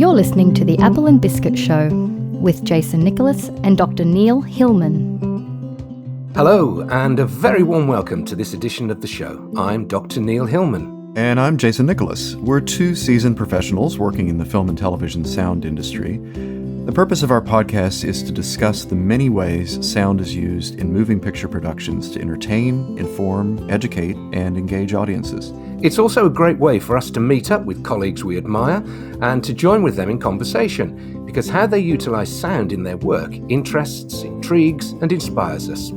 You're listening to The Apple and Biscuit Show with Jason Nicholas and Dr. Neil Hillman. Hello, and a very warm welcome to this edition of the show. I'm Dr. Neil Hillman. And I'm Jason Nicholas. We're two seasoned professionals working in the film and television sound industry. The purpose of our podcast is to discuss the many ways sound is used in moving picture productions to entertain, inform, educate, and engage audiences. It's also a great way for us to meet up with colleagues we admire and to join with them in conversation, because how they utilize sound in their work interests, intrigues, and inspires us.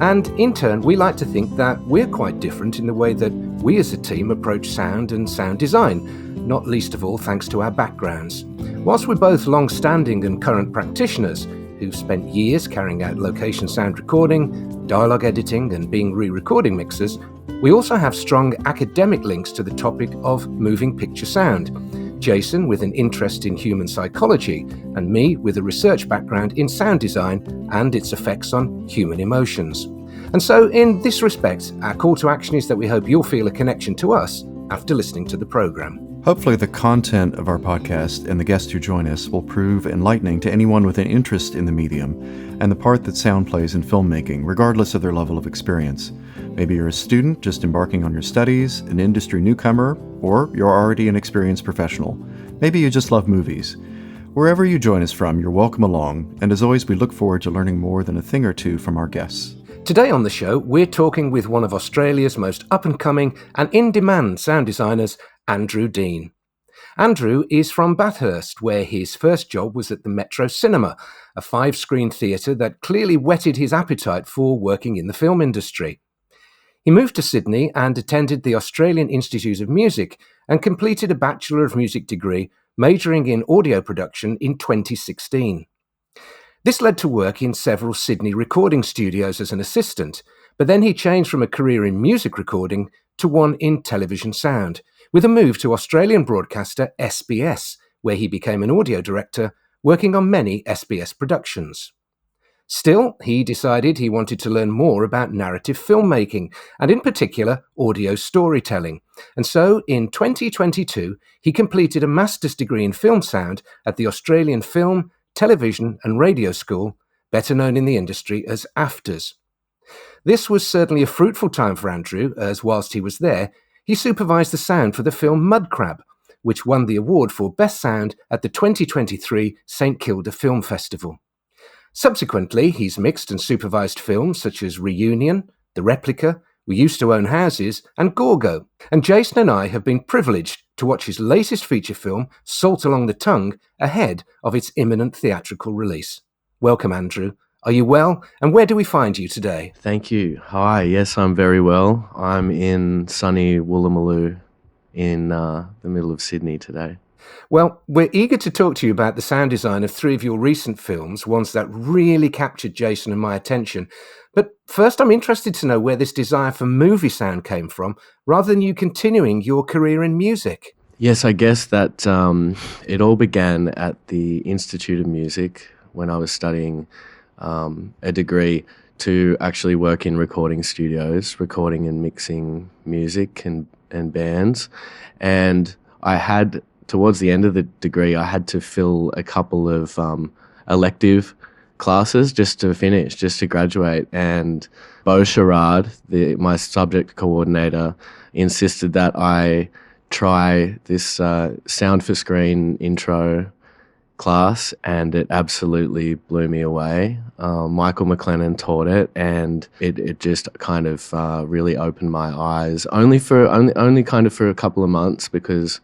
And in turn, we like to think that we're quite different in the way that we as a team approach sound and sound design, not least of all thanks to our backgrounds. Whilst we're both long-standing and current practitioners who've spent years carrying out location sound recording, dialogue editing, and being re-recording mixers, we also have strong academic links to the topic of moving picture sound. Jason with an interest in human psychology, and me with a research background in sound design and its effects on human emotions. And so in this respect, our call to action is that we hope you'll feel a connection to us after listening to the programme. Hopefully the content of our podcast and the guests who join us will prove enlightening to anyone with an interest in the medium and the part that sound plays in filmmaking, regardless of their level of experience. Maybe you're a student just embarking on your studies, an industry newcomer, or you're already an experienced professional. Maybe you just love movies. Wherever you join us from, you're welcome along, and as always, we look forward to learning more than a thing or two from our guests. Today on the show, we're talking with one of Australia's most up-and-coming and in-demand sound designers, Andrew Dean. Andrew is from Bathurst, where his first job was at the Metro Cinema, a 5-screen theatre that clearly whetted his appetite for working in the film industry. He moved to Sydney and attended the Australian Institute of Music and completed a Bachelor of Music degree, majoring in audio production in 2016. This led to work in several Sydney recording studios as an assistant, but then he changed from a career in music recording to one in television sound, with a move to Australian broadcaster SBS, where he became an audio director, working on many SBS productions. Still, he decided he wanted to learn more about narrative filmmaking, and in particular, audio storytelling. And so, in 2022, he completed a master's degree in film sound at the Australian Film, Television and Radio School, better known in the industry as AFTRS. This was certainly a fruitful time for Andrew, as whilst he was there, he supervised the sound for the film Mud Crab, which won the award for Best Sound at the 2023 St Kilda Film Festival. Subsequently, he's mixed and supervised films such as Reunion, The Replica, We Used to Own Houses, and Gorgo. And Jason and I have been privileged to watch his latest feature film, Salt Along the Tongue, ahead of its imminent theatrical release. Welcome, Andrew. Are you well? And where do we find you today? Thank you. Hi. Yes, I'm very well. I'm in sunny Woolloomooloo in the middle of Sydney today. Well, we're eager to talk to you about the sound design of 3 of your recent films, ones that really captured Jason and my attention. But first, I'm interested to know where this desire for movie sound came from, rather than you continuing your career in music. Yes, I guess that it all began at the Institute of Music when I was studying a degree to actually work in recording studios, recording and mixing music and bands. And I had, towards the end of the degree, I had to fill a couple of elective classes just to finish, just to graduate. And Beau Sherrard, my subject coordinator, insisted that I try this sound for screen intro class, and it absolutely blew me away. Michael McLennan taught it, and it just kind of really opened my eyes. Only kind of for a couple of months, because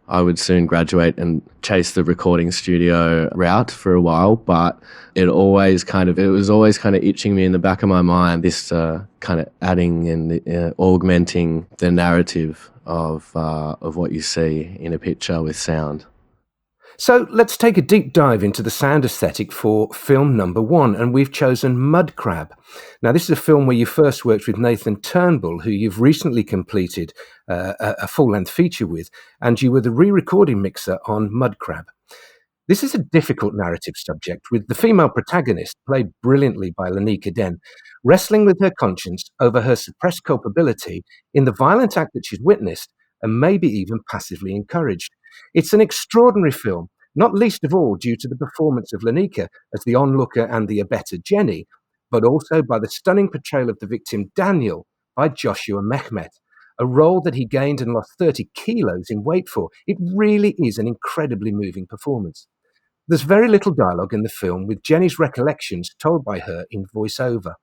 I would soon graduate and chase the recording studio route for a while, but it was always kind of itching me in the back of my mind, this kind of adding and augmenting the narrative of what you see in a picture with sound. So let's take a deep dive into the sound aesthetic for film number 1, and we've chosen Mud Crab. Now, this is a film where you first worked with Nathan Turnbull, who you've recently completed a full-length feature with, and you were the re-recording mixer on Mud Crab. This is a difficult narrative subject, with the female protagonist, played brilliantly by Lanika Den, wrestling with her conscience over her suppressed culpability in the violent act that she's witnessed and maybe even passively encouraged. It's an extraordinary film, not least of all due to the performance of Lenika as the onlooker and the abettor Jenny, but also by the stunning portrayal of the victim Daniel by Joshua Mehmet, a role that he gained and lost 30 kilos in weight for. It really is an incredibly moving performance. There's very little dialogue in the film, with Jenny's recollections told by her in voiceover.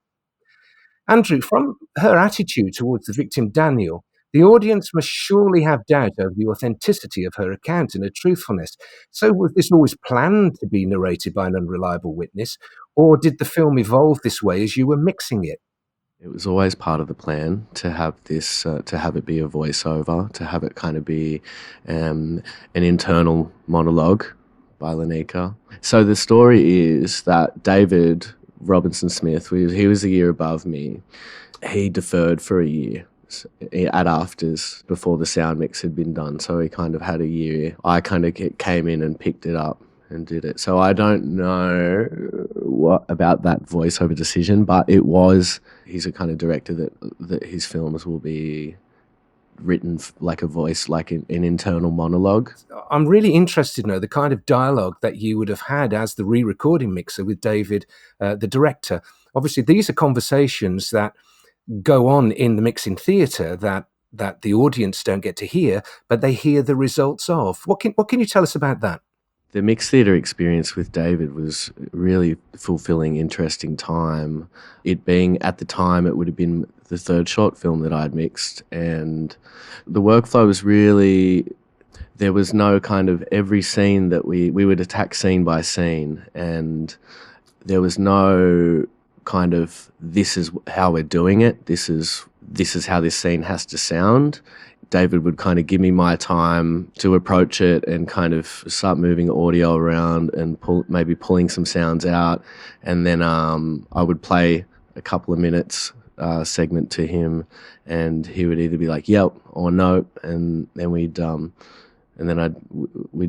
Andrew, from her attitude towards the victim Daniel, the audience must surely have doubt over the authenticity of her account and her truthfulness. So was this always planned to be narrated by an unreliable witness, or did the film evolve this way as you were mixing it? It was always part of the plan to have this, to have it be a voiceover, to have it kind of be an internal monologue by Lenika. So the story is that David Robinson Smith, he was a year above me. He deferred for a year at AFTRS before the sound mix had been done. So he kind of had a year. I kind of came in and picked it up and did it. So I don't know what about that voiceover decision, but he's a kind of director that his films will be written like a voice, like an internal monologue. I'm really interested to know the kind of dialogue that you would have had as the re-recording mixer with David, the director. Obviously, these are conversations that go on in the mixing theatre that the audience don't get to hear, but they hear the results of. What can you tell us about that? The mixed theatre experience with David was really fulfilling, interesting time. It being, at the time, it would have been the third short film that I'd mixed, and the workflow was really, there was no kind of every scene that we would attack scene by scene, and there was no kind of, this is how we're doing it, this is how this scene has to sound. David would kind of give me my time to approach it and kind of start moving audio around and maybe pulling some sounds out. And then I would play a couple of minutes segment to him, and he would either be like, yep, or no. And then we'd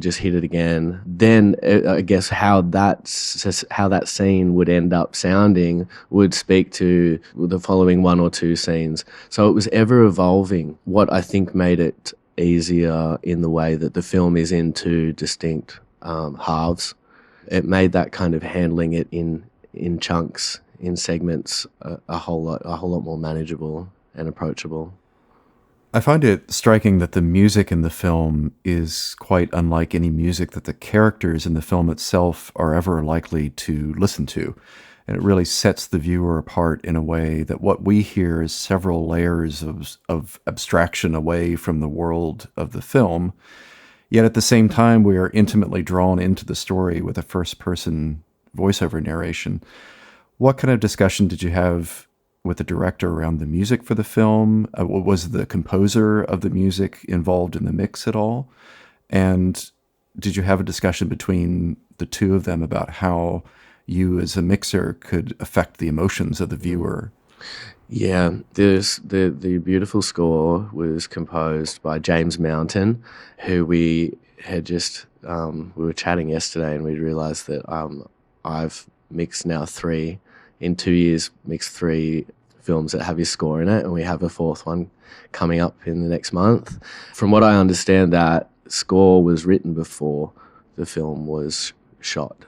just hit it again. Then I guess how that scene would end up sounding would speak to the following one or two scenes. So it was ever evolving. What I think made it easier in the way that the film is in two distinct halves, it made that kind of handling it in chunks, in segments, a whole lot more manageable and approachable. I find it striking that the music in the film is quite unlike any music that the characters in the film itself are ever likely to listen to. And it really sets the viewer apart in a way that what we hear is several layers of abstraction away from the world of the film. Yet at the same time, we are intimately drawn into the story with a first-person voiceover narration. What kind of discussion did you have with the director around the music for the film? Was the composer of the music involved in the mix at all? And did you have a discussion between the two of them about how you as a mixer could affect the emotions of the viewer? Yeah, the beautiful score was composed by James Mountain, who we had just, we were chatting yesterday and we realised that I've mixed now in 2 years, mixed 3 films that have his score in it, and we have a 4th one coming up in the next month. From what I understand, that score was written before the film was shot.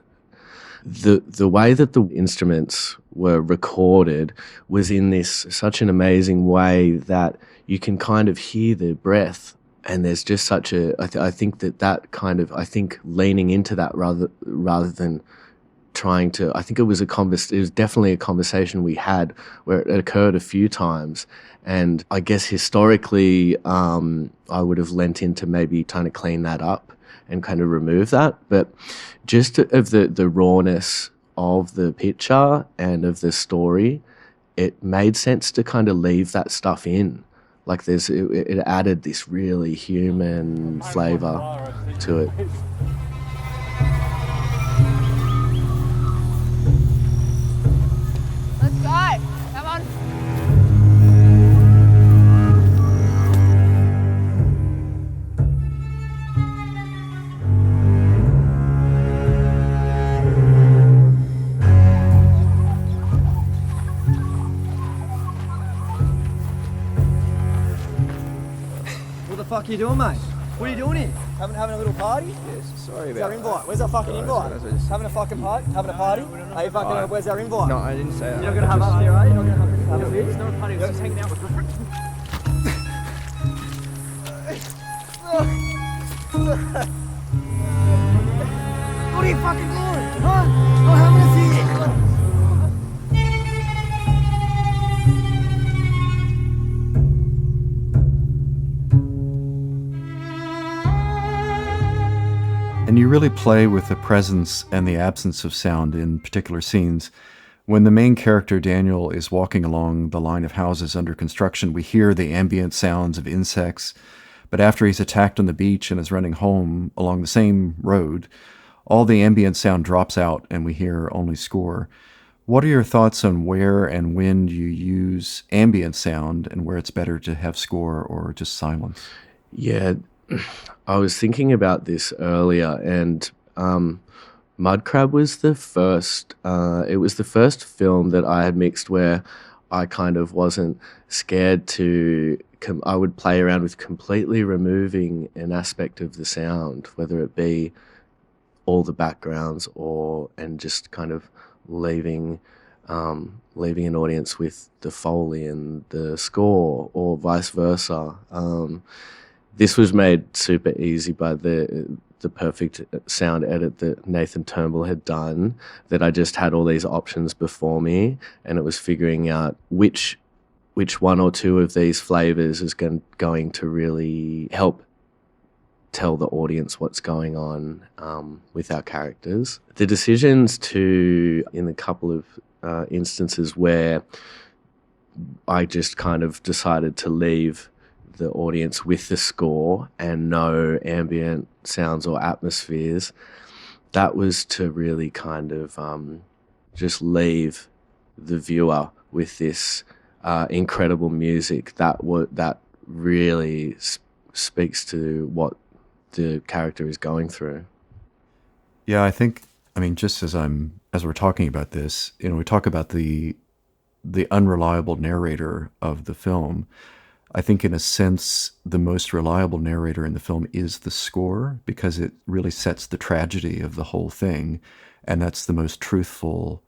The way that the instruments were recorded was in this such an amazing way that you can kind of hear the breath, and there's just such a, I think that kind of, I think leaning into that rather than trying to, I think it was definitely a conversation we had where it occurred a few times. And I guess historically, I would have lent into maybe trying to clean that up and kind of remove that. But just of the rawness of the picture and of the story, it made sense to kind of leave that stuff in. Like it added this really human flavour to it. What the fuck are you doing, mate? What are you doing here? Having a little party? Yes, sorry Where's about our invite? Where's our fucking invite? Sorry. Having a fucking party? Having a party? Are you fucking, where's our invite? No, I didn't say that. You're not going to have us here, are you? You're not going to have us here? It's not a party, it's just hanging out with your friends. What are you fucking doing? Huh? Not having us here. And you really play with the presence and the absence of sound in particular scenes. When the main character, Daniel, is walking along the line of houses under construction, we hear the ambient sounds of insects. But after he's attacked on the beach and is running home along the same road, all the ambient sound drops out and we hear only score. What are your thoughts on where and when you use ambient sound and where it's better to have score or just silence? Yeah, I was thinking about this earlier, and Mudcrab was the first. It was the first film that I had mixed where I kind of wasn't scared to. I would play around with completely removing an aspect of the sound, whether it be all the backgrounds and just kind of leaving an audience with the Foley and the score, or vice versa. This was made super easy by the perfect sound edit that Nathan Turnbull had done, that I just had all these options before me, and it was figuring out which one or two of these flavors is going to really help tell the audience what's going on with our characters. The decisions in a couple of instances where I just kind of decided to leave the audience with the score and no ambient sounds or atmospheres, that was to really kind of just leave the viewer with this incredible music that really speaks to what the character is going through. Yeah, just as we're talking about this, we talk about the unreliable narrator of the film. I think in a sense, the most reliable narrator in the film is the score, because it really sets the tragedy of the whole thing. And that's the most truthful,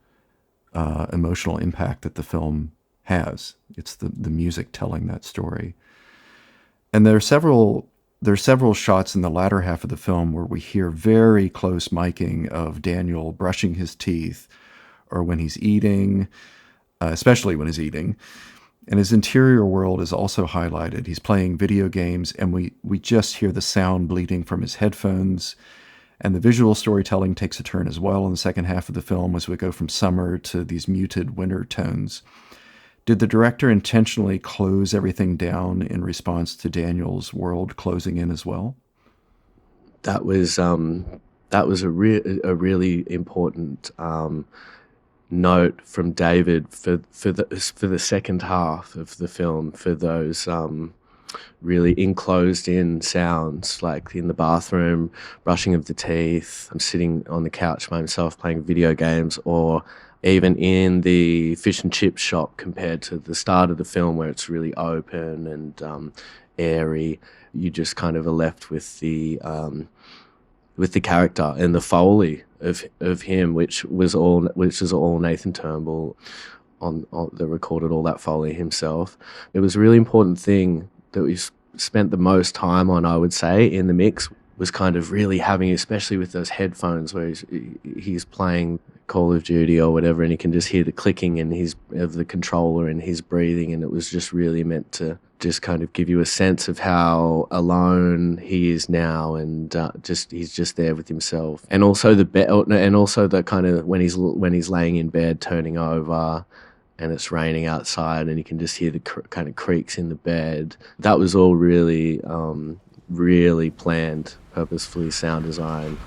emotional impact that the film has. It's the music telling that story. And there are several shots in the latter half of the film where we hear very close miking of Daniel brushing his teeth, or when he's eating, especially when he's eating. And his interior world is also highlighted. He's playing video games, and we just hear the sound bleeding from his headphones. And the visual storytelling takes a turn as well in the second half of the film as we go from summer to these muted winter tones. Did the director intentionally close everything down in response to Daniel's world closing in as well? That was a really important note from David for the second half of the film, for those really enclosed in sounds, like in the bathroom, brushing of the teeth, I'm sitting on the couch by myself playing video games, or even in the fish and chip shop, compared to the start of the film where it's really open and airy. You just kind of are left with the character and the Foley of him, which was all Nathan Turnbull that recorded all that Foley himself. It was a really important thing that we spent the most time on, I would say, in the mix, was kind of really having, especially with those headphones where he's playing Call of Duty or whatever, and you can just hear the clicking of the controller and his breathing, and it was just really meant to just kind of give you a sense of how alone he is now, and he's just there with himself. And also the kind of when he's laying in bed turning over and it's raining outside and you can just hear the kind of creaks in the bed. That was all really really planned, purposefully sound design.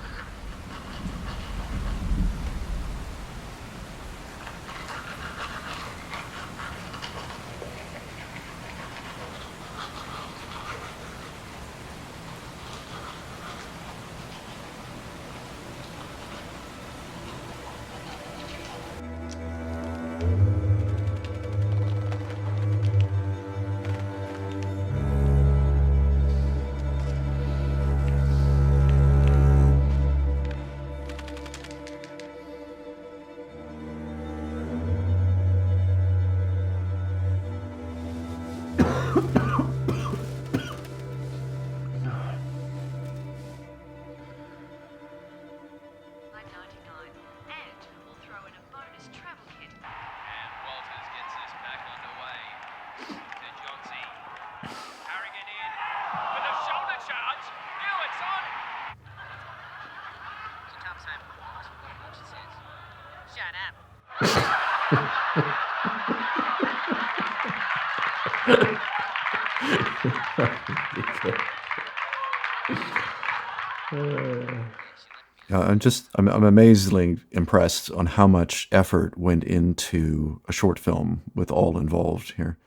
I'm amazingly impressed on how much effort went into a short film with all involved here.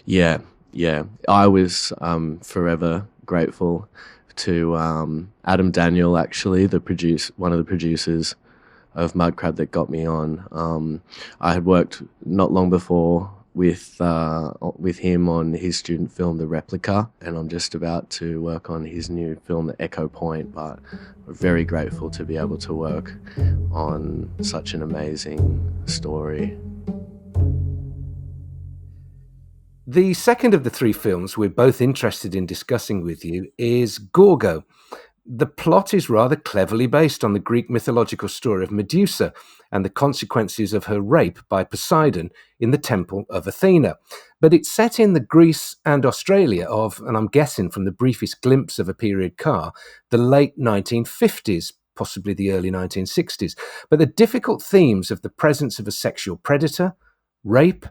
Yeah, yeah. I was forever grateful to Adam Daniel, actually, one of the producers of Mudcrab that got me on. I had worked not long before with him on his student film The Replica, and I'm just about to work on his new film The Echo Point, but we're very grateful to be able to work on such an amazing story. The second of the three films we're both interested in discussing with you is Gorgo. The plot is rather cleverly based on the Greek mythological story of Medusa and the consequences of her rape by Poseidon in the temple of Athena. But it's set in the Greece and Australia of, and I'm guessing from the briefest glimpse of a period car, the late 1950s, possibly the early 1960s. But the difficult themes of the presence of a sexual predator, rape,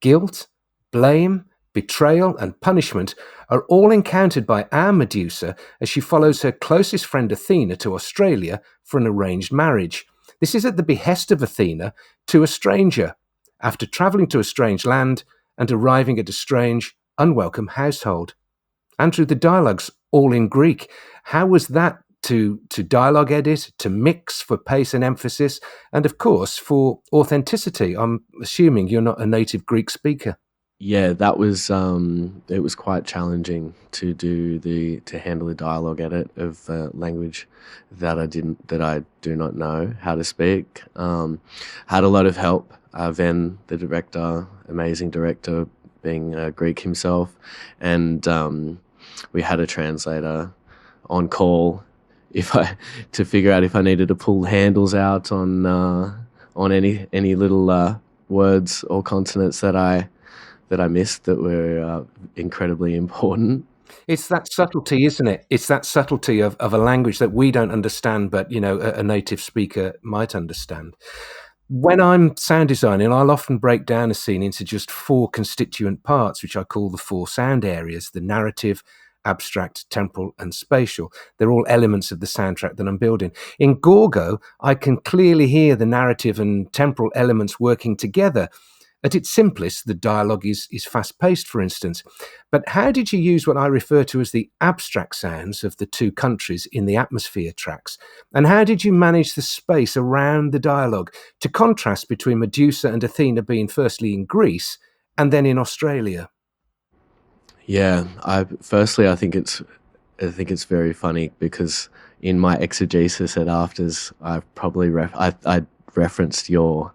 guilt, blame, betrayal and punishment are all encountered by our Medusa as she follows her closest friend Athena to Australia for an arranged marriage. This is at the behest of Athena to a stranger, after travelling to a strange land and arriving at a strange, unwelcome household. Andrew, the dialogue's all in Greek. How was that to dialogue edit, to mix for pace and emphasis, and of course for authenticity? I'm assuming you're not a native Greek speaker. Yeah, that was it was quite challenging to handle the dialogue edit of language that I do not know how to speak. Had a lot of help. Ven, the director, amazing director, being Greek himself, and we had a translator on call to figure out if I needed to pull handles out on any little words or consonants that I missed that were incredibly important. It's that subtlety, isn't it? It's that subtlety of a language that we don't understand, but, a native speaker might understand. When I'm sound designing, I'll often break down a scene into just 4 constituent parts, which I call the 4 sound areas: the narrative, abstract, temporal, and spatial. They're all elements of the soundtrack that I'm building. In Gorgo, I can clearly hear the narrative and temporal elements working together. At its simplest, the dialogue is fast-paced, for instance. But how did you use what I refer to as the abstract sounds of the 2 countries in the atmosphere tracks? And how did you manage the space around the dialogue to contrast between Medusa and Athena being firstly in Greece and then in Australia? Yeah, I think it's very funny because in my exegesis at AFTRS, I've probably I referenced your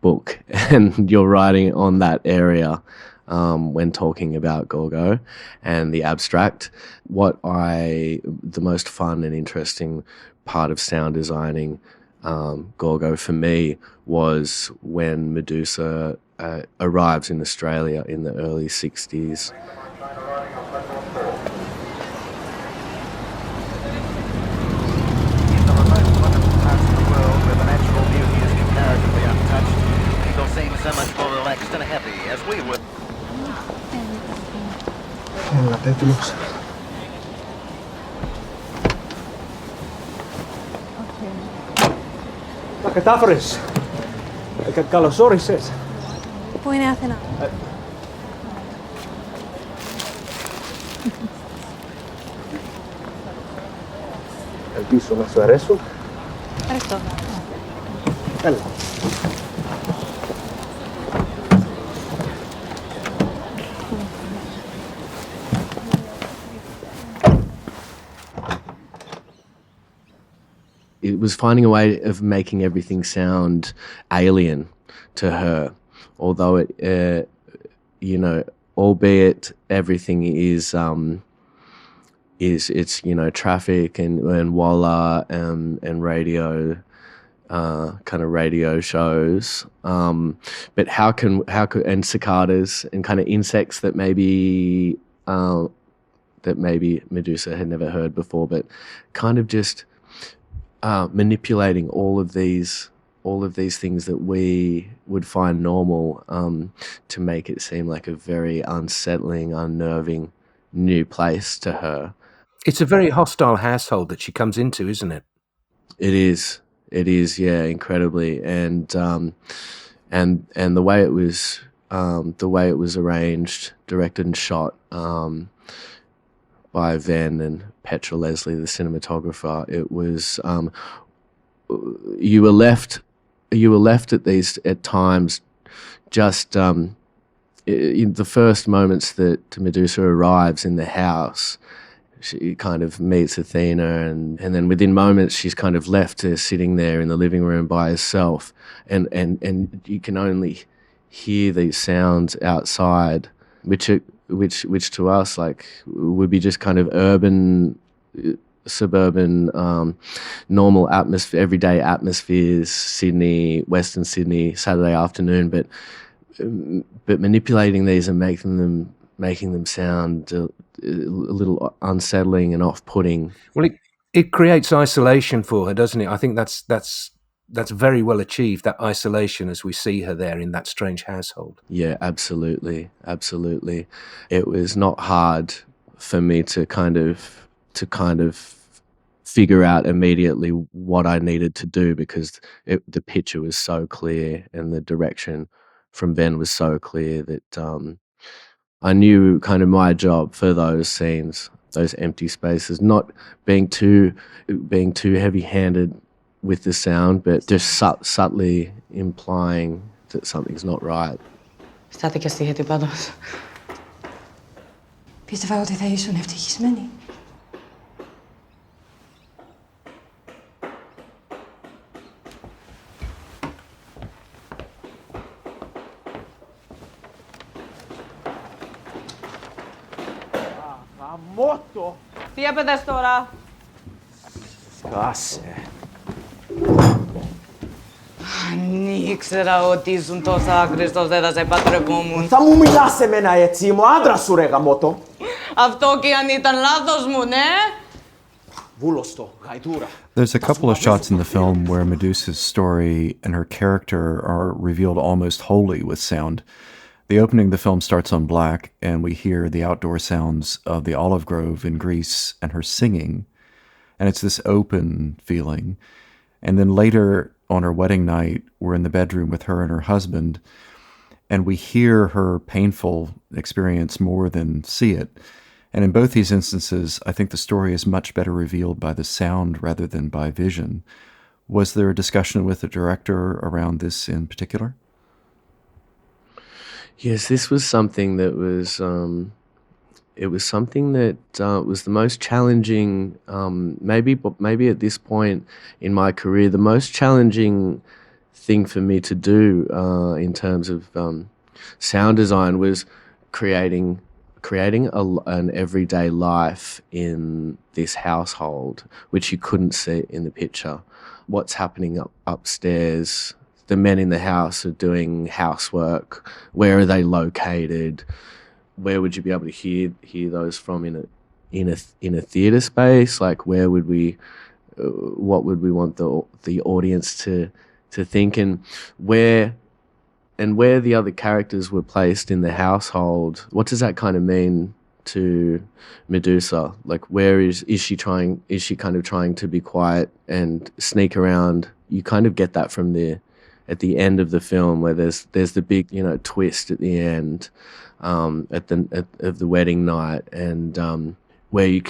book and your writing on that area when talking about Gorgo and the abstract. The most fun and interesting part of sound designing Gorgo for me was when Medusa arrives in Australia in the early 60s. So much more relaxed and happy as we were. Τα κατάφερες. Καλώς όρισες. Πού είναι η Αθηνά? Ελπίζω να σου αρέσουν. Ευχαριστώ. Έλα. It was finding a way of making everything sound alien to her, although it, albeit everything is it's traffic and walla and radio, kind of radio shows, but how could and cicadas and kind of insects that maybe Medusa had never heard before, but kind of just manipulating all of these all of these things that we would find normal to make it seem like a very unsettling, unnerving new place to her. It's a very hostile household that she comes into, isn't it? It is, yeah, incredibly, and the way it was, arranged, directed, and shot by Ven and Petra Leslie, the cinematographer. It was you were left at times just in the first moments that Medusa arrives in the house. She kind of meets Athena, and then within moments she's kind of left sitting there in the living room by herself, and you can only hear these sounds outside, which to us like would be just kind of urban, suburban, normal atmosphere, everyday atmospheres, Sydney, Western Sydney, Saturday afternoon, but manipulating these and making them sound a little unsettling and off-putting. Well, it creates isolation for her, doesn't it? I think that's very well achieved, that isolation as we see her there in that strange household. Yeah, absolutely. It was not hard for me to kind of figure out immediately what I needed to do, because the picture was so clear and the direction from Ben was so clear that I knew kind of my job for those scenes, those empty spaces, not being too heavy-handed with the sound, but just subtly implying that something's not right. Στάθηκε στη χέτη πάντως. Πίστευα ότι θα ήσουν ευτυχισμένη. Γαμώτο! Τι έπαιδες τώρα? Σκάσε. Αν ήξερα ότι ήσουν τόσο άχρηστος, δεν θα σε παντρευόμουν. Θα μου μιλάς σε μένα έτσι, είμαι ο άντρας σου ρε γαμώτο. Αυτό και αν ήταν λάθος μου, ναι? Βούλωστο, γαϊδούρα. There's a couple of shots in the film where Medusa's story and her character are revealed almost wholly with sound. The opening of the film starts on black, and we hear the outdoor sounds of the olive grove in Greece and her singing. And it's this open feeling. And then later on her wedding night, we're in the bedroom with her and her husband, and we hear her painful experience more than see it. And in both these instances, I think the story is much better revealed by the sound rather than by vision. Was there a discussion with the director around this in particular? Yes, this was something that was was the most challenging, maybe at this point in my career, the most challenging thing for me to do in terms of sound design was creating an everyday life in this household, which you couldn't see in the picture. What's happening upstairs? The men in the house are doing housework. Where are they located? Where would you be able to hear those from in a theatre space? Like, where would we? What would we want the audience to think, and where the other characters were placed in the household? What does that kind of mean to Medusa? Like, where is she trying? Is she kind of trying to be quiet and sneak around? You kind of get that from at the end of the film, where there's the big twist at the end of the wedding night, and where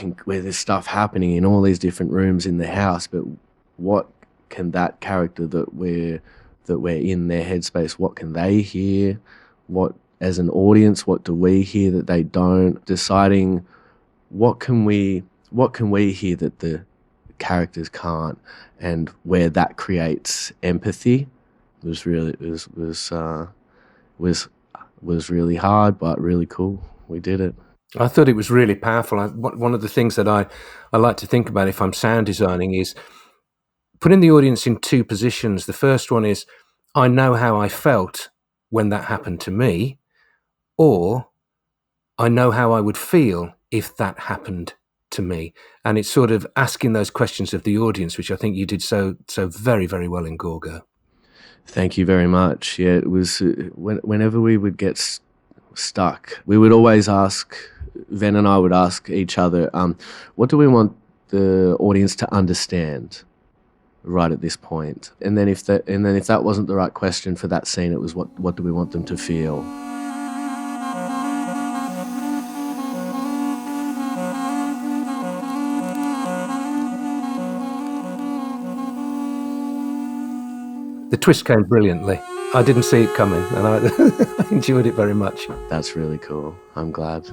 there's stuff happening in all these different rooms in the house, but what can that character that we're in their headspace, what can they hear? What, as an audience, what do we hear that they don't? Deciding what can we hear that the characters can't, and where that creates empathy was really hard, but really cool. We did it. I thought it was really powerful. One of the things that I like to think about if I'm sound designing is putting the audience in two positions. The first one is, I know how I felt when that happened to me, or I know how I would feel if that happened to me. And it's sort of asking those questions of the audience, which I think you did so very, very well in Gorgo. Thank you very much. Yeah, it was whenever we would get stuck, we would always ask, Ven and I would ask each other, what do we want the audience to understand right at this point? And then if that wasn't the right question for that scene, it was what do we want them to feel? The twist came brilliantly. I didn't see it coming, and I enjoyed it very much. That's really cool. I'm glad.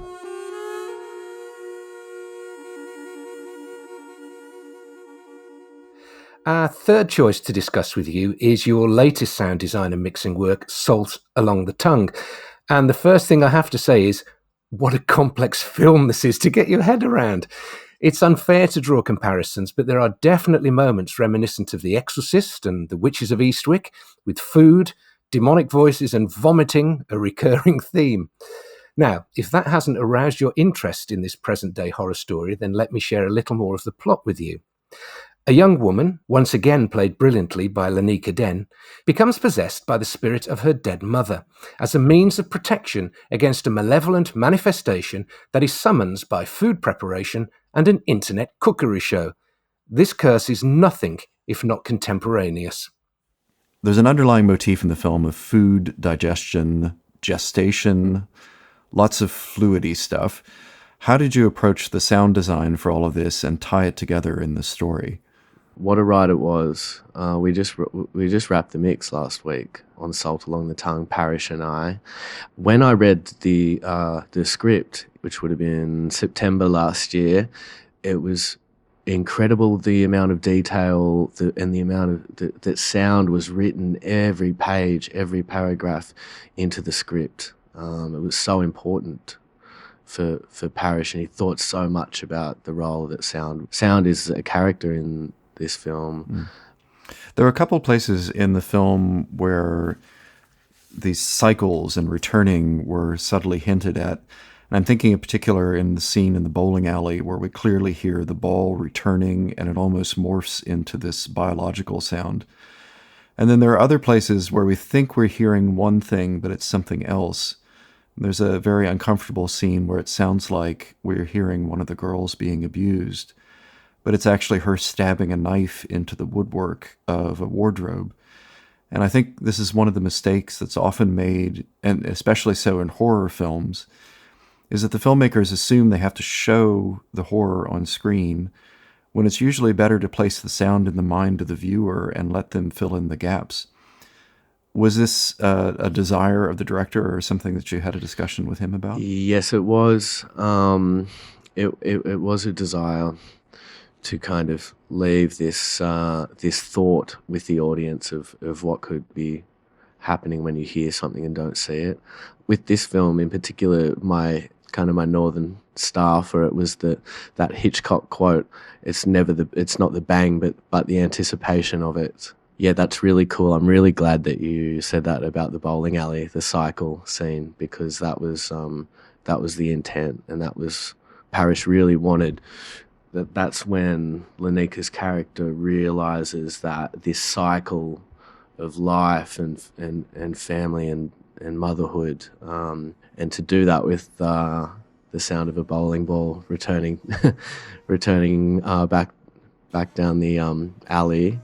Our third choice to discuss with you is your latest sound design and mixing work, Salt Along the Tongue. And the first thing I have to say is, what a complex film this is to get your head around. It's unfair to draw comparisons, but there are definitely moments reminiscent of The Exorcist and The Witches of Eastwick, with food, demonic voices and vomiting a recurring theme. Now, if that hasn't aroused your interest in this present-day horror story, then let me share a little more of the plot with you. A young woman, once again played brilliantly by Lanika Den, becomes possessed by the spirit of her dead mother as a means of protection against a malevolent manifestation that is summoned by food preparation and an internet cookery show. This curse is nothing if not contemporaneous. There's an underlying motif in the film of food, digestion, gestation, lots of fluidy stuff. How did you approach the sound design for all of this and tie it together in the story? What a ride it was. We just wrapped the mix last week on Salt Along the Tongue, Parish and I. When I read the script, which would have been September last year, it was incredible the amount of detail and the amount of that sound was written every page, every paragraph into the script. It was so important for Parish, and he thought so much about the role that sound is a character in this film. There are a couple places in the film where these cycles and returning were subtly hinted at. And I'm thinking in particular in the scene in the bowling alley where we clearly hear the ball returning and it almost morphs into this biological sound. And then there are other places where we think we're hearing one thing, but it's something else. There's a very uncomfortable scene where it sounds like we're hearing one of the girls being abused, but it's actually her stabbing a knife into the woodwork of a wardrobe. And I think this is one of the mistakes that's often made, and especially so in horror films, is that the filmmakers assume they have to show the horror on screen, when it's usually better to place the sound in the mind of the viewer and let them fill in the gaps. Was this a desire of the director or something that you had a discussion with him about? Yes, it was. It was a desire to kind of leave this thought with the audience of what could be happening when you hear something and don't see it. With this film in particular, my northern star for it was that Hitchcock quote, it's not the bang but the anticipation of it. Yeah, that's really cool. I'm really glad that you said that about the bowling alley, the cycle scene, because that was the intent, and that was Parish really wanted. That's when Lanika's character realizes that this cycle of life and family and motherhood, and to do that with the sound of a bowling ball returning back down the alley.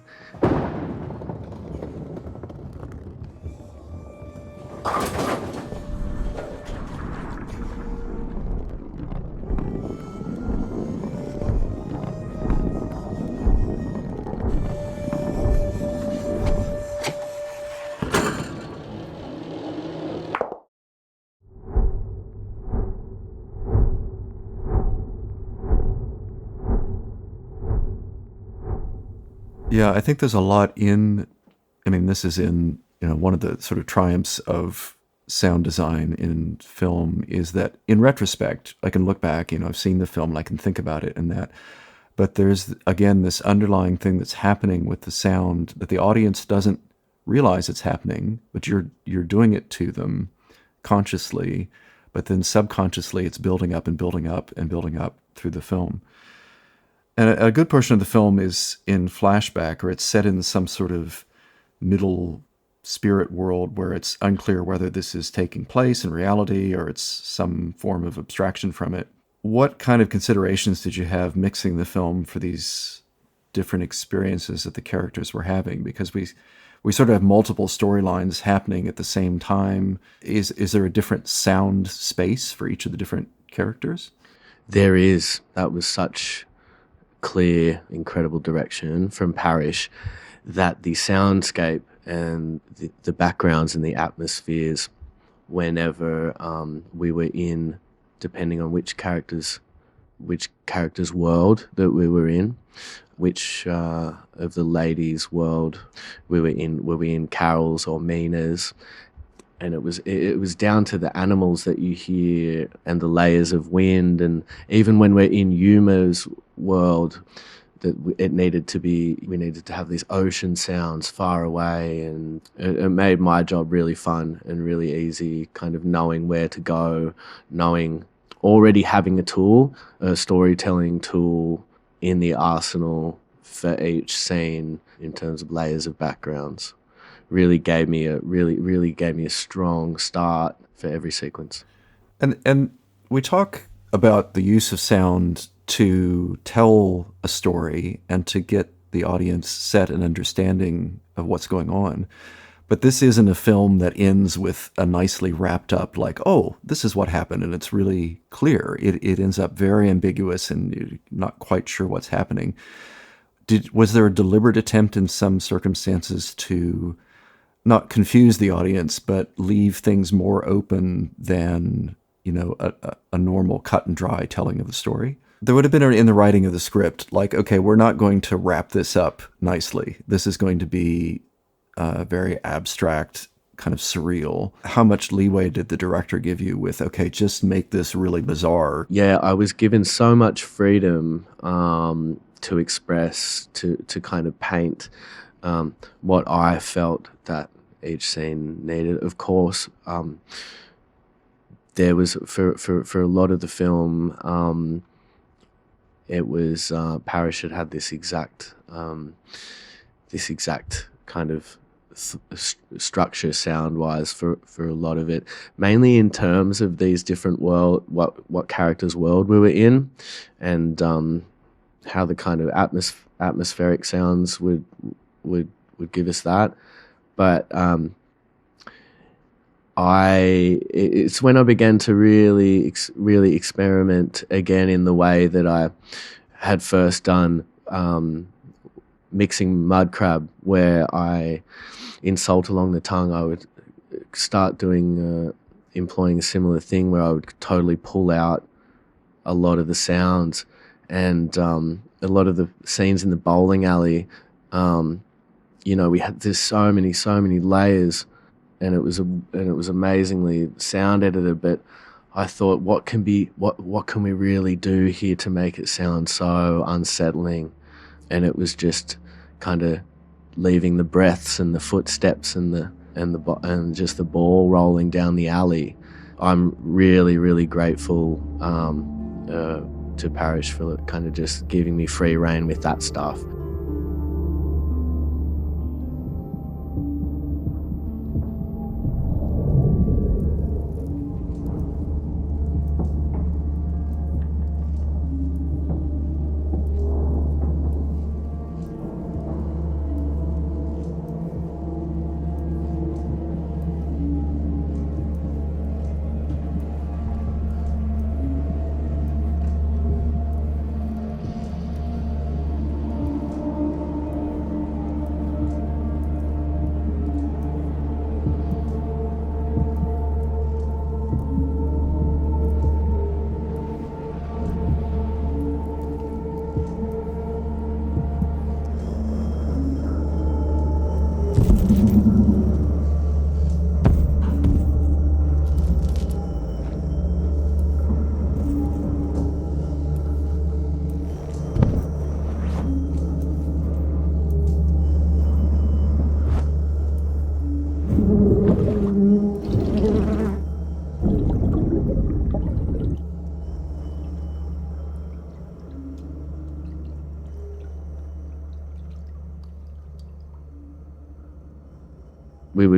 Yeah, I think there's a lot this is in, one of the sort of triumphs of sound design in film is that in retrospect, I can look back, I've seen the film and I can think about it and that, but there's, again, this underlying thing that's happening with the sound that the audience doesn't realize it's happening, but you're doing it to them consciously, but then subconsciously it's building up and building up and building up through the film. And a good portion of the film is in flashback, or it's set in some sort of middle spirit world where it's unclear whether this is taking place in reality or it's some form of abstraction from it. What kind of considerations did you have mixing the film for these different experiences that the characters were having? Because we sort of have multiple storylines happening at the same time. Is there a different sound space for each of the different characters? There is. That was such clear, incredible direction from Parish, that the soundscape and the backgrounds and the atmospheres, whenever we were in, depending on which character's world that we were in, which of the ladies' world we were in Carol's or Mina's, and it was down to the animals that you hear and the layers of wind, and even when we're in Yuma's world, that we needed to have these ocean sounds far away, and it made my job really fun and really easy, kind of knowing where to go, already having a storytelling tool in the arsenal for each scene in terms of layers of backgrounds. Really gave me a strong start for every sequence. And we talk about the use of sound to tell a story and to get the audience set an understanding of what's going on. But this isn't a film that ends with a nicely wrapped up, like, oh, this is what happened, and it's really clear. It ends up very ambiguous and you're not quite sure what's happening. Was there a deliberate attempt in some circumstances to not confuse the audience, but leave things more open than, a normal cut and dry telling of the story? There would have been in the writing of the script, like, okay, we're not going to wrap this up nicely. This is going to be very abstract, kind of surreal. How much leeway did the director give you with, okay, just make this really bizarre? Yeah, I was given so much freedom to express, to kind of paint what I felt that each scene needed. Of course, there was, for a lot of the film, it was Parish had this exact kind of structure sound-wise for a lot of it, mainly in terms of these different what characters' world we were in, and how the kind of atmospheric sounds would give us that. But it's when I began to really experiment again in the way that I had first done mixing mud crab, where in Salt Along the Tongue I would start employing a similar thing where I would totally pull out a lot of the sounds, and a lot of the scenes in the bowling alley, we had so many layers, and it was amazingly sound edited. But I thought, what can we really do here to make it sound so unsettling? And it was just kind of leaving the breaths and the footsteps and just the ball rolling down the alley. I'm really, really grateful to Parish for kind of just giving me free rein with that stuff.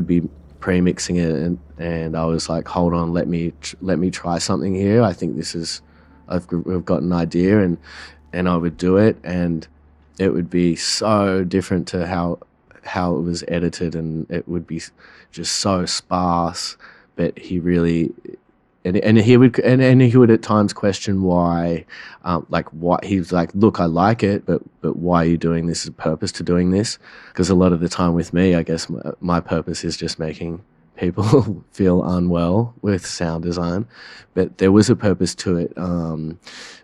be pre-mixing it, and I was like, hold on, let me try something here. I think I've got an idea, and I would do it, and it would be so different to how it was edited, and it would be just so sparse. But he really, and he would at times question why, what he was like, look, I like it, but why are you doing this? Is a purpose to doing this? Because a lot of the time with me, I guess my purpose is just making people feel unwell with sound design, but there was a purpose to it,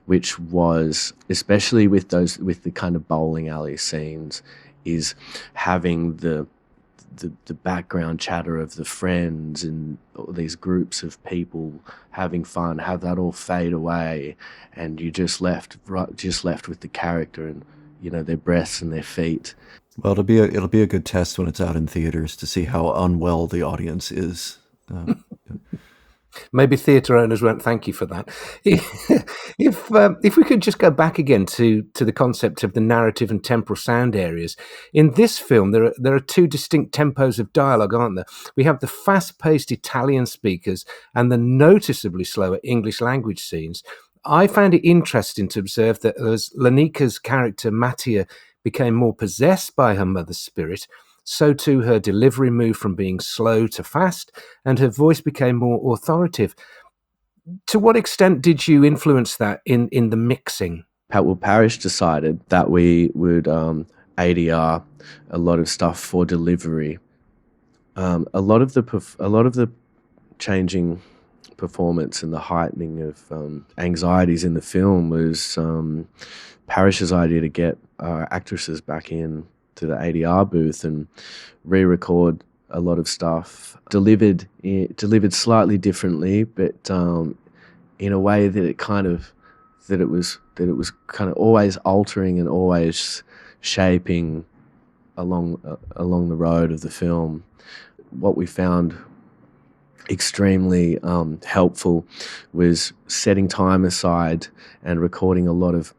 which was, especially with the kind of bowling alley scenes, is having the background chatter of the friends and these groups of people having fun, have that all fade away, and you just left with the character and, you know, their breaths and their feet. Well, it'll be a good test when it's out in theaters to see how unwell the audience is. Maybe theatre owners won't thank you for that. If we could just go back again to the concept of the narrative and temporal sound areas. In this film, there are two distinct tempos of dialogue, aren't there? We have the fast-paced Italian speakers and the noticeably slower English language scenes. I found it interesting to observe that as Lanika's character, Mattia, became more possessed by her mother's spirit, so too her delivery moved from being slow to fast, and her voice became more authoritative. To what extent did you influence that in the mixing? Well, Parish decided that we would ADR a lot of stuff for delivery. A lot of the changing performance and the heightening of anxieties in the film was Parish's idea to get actresses back in to the ADR booth and re-record a lot of stuff, delivered slightly differently, but in a way that it was kind of always altering and always shaping along the road of the film. What we found extremely helpful was setting time aside and recording a lot of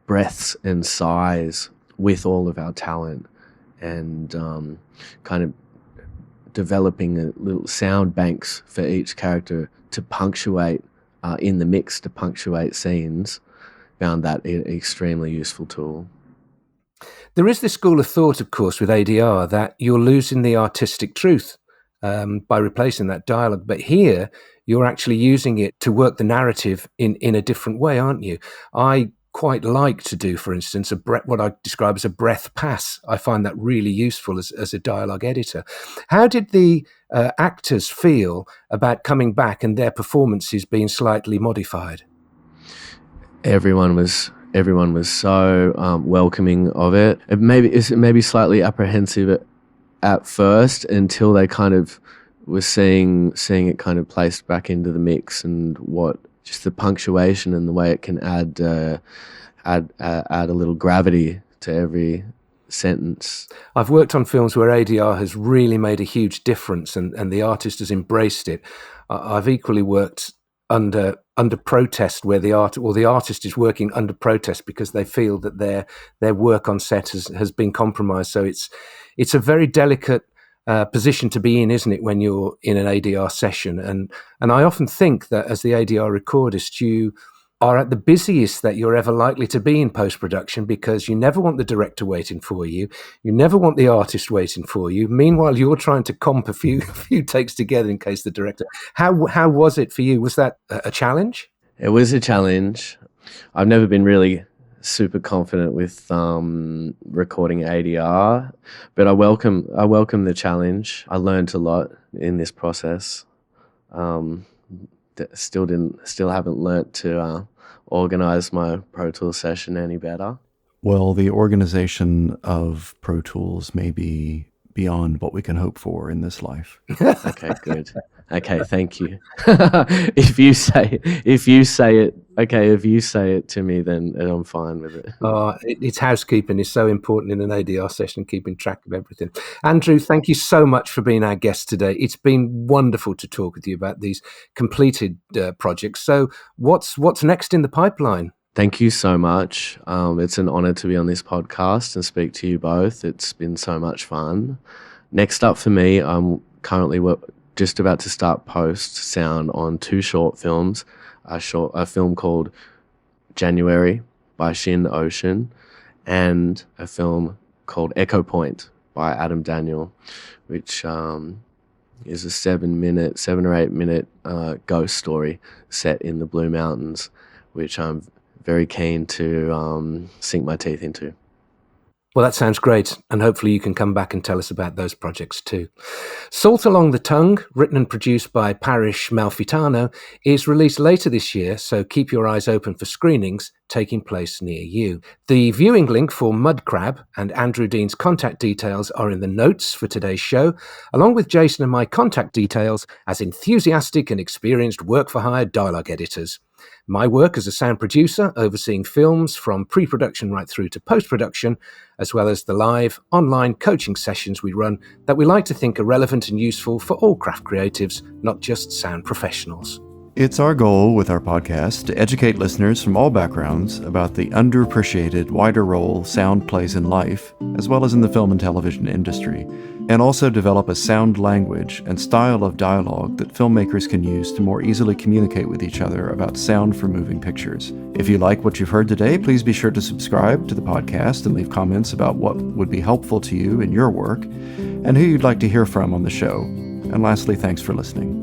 breaths and sighs with all of our talent, and kind of developing little sound banks for each character to punctuate in the mix, to punctuate scenes. Found that an extremely useful tool. There is this school of thought, of course, with ADR that you're losing the artistic truth by replacing that dialogue. But here, you're actually using it to work the narrative in a different way, aren't you? I quite like to do, for instance, what I describe as a breath pass. I find that really useful as a dialogue editor. How did the actors feel about coming back and their performances being slightly modified? Everyone was so welcoming of it. It maybe slightly apprehensive at first until they kind of were seeing it kind of placed back into the mix, and what just the punctuation and the way it can add a little gravity to every sentence. I've worked on films where ADR has really made a huge difference, and the artist has embraced it. I've equally worked under protest, where the artist is working under protest because they feel that their work on set has been compromised. So it's a very delicate position to be in, isn't it, when you're in an ADR session? And I often think that as the ADR recordist, you are at the busiest that you're ever likely to be in post-production, because you never want the director waiting for you. You never want the artist waiting for you. Meanwhile, you're trying to comp a few takes together in case the director... How was it for you? Was that a challenge? It was a challenge. I've never been really super confident with recording ADR, but I welcome the challenge. I learned a lot in this process. Still haven't learnt to organize my Pro Tools session any better. Well, the organization of Pro Tools may be beyond what we can hope for in this life. Okay, good. Okay, thank you. If you say it to me, then I'm fine with it. It's housekeeping is so important in an ADR session, keeping track of everything. Andrew, thank you so much for being our guest today. It's been wonderful to talk with you about these completed projects. So what's next in the pipeline? Thank you so much. It's an honor to be on this podcast and speak to you both. It's been so much fun. Next up for me, I'm currently just about to start post sound on 2 short films, a film called January by Shin Ocean and a film called Echo Point by Adam Daniel, which is a 7 or 8 minute ghost story set in the Blue Mountains, which I'm very keen to sink my teeth into. Well, that sounds great, and hopefully you can come back and tell us about those projects too. Salt Along the Tongue, written and produced by Parish Malfitano, is released later this year, so keep your eyes open for screenings taking place near you. The viewing link for Mud Crab and Andrew Dean's contact details are in the notes for today's show, along with Jason and my contact details as enthusiastic and experienced work-for-hire dialogue editors. My work as a sound producer, overseeing films from pre-production right through to post-production, as well as the live online coaching sessions we run that we like to think are relevant and useful for all craft creatives, not just sound professionals. It's our goal with our podcast to educate listeners from all backgrounds about the underappreciated, wider role sound plays in life, as well as in the film and television industry, and also develop a sound language and style of dialogue that filmmakers can use to more easily communicate with each other about sound for moving pictures. If you like what you've heard today, please be sure to subscribe to the podcast and leave comments about what would be helpful to you in your work and who you'd like to hear from on the show. And lastly, thanks for listening.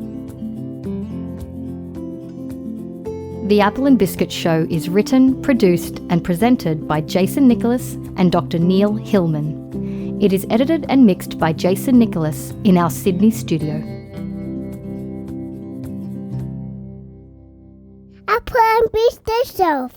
The Apple and Biscuit Show is written, produced and presented by Jason Nicholas and Dr. Neil Hillman. It is edited and mixed by Jason Nicholas in our Sydney studio. Apple and Biscuit Show.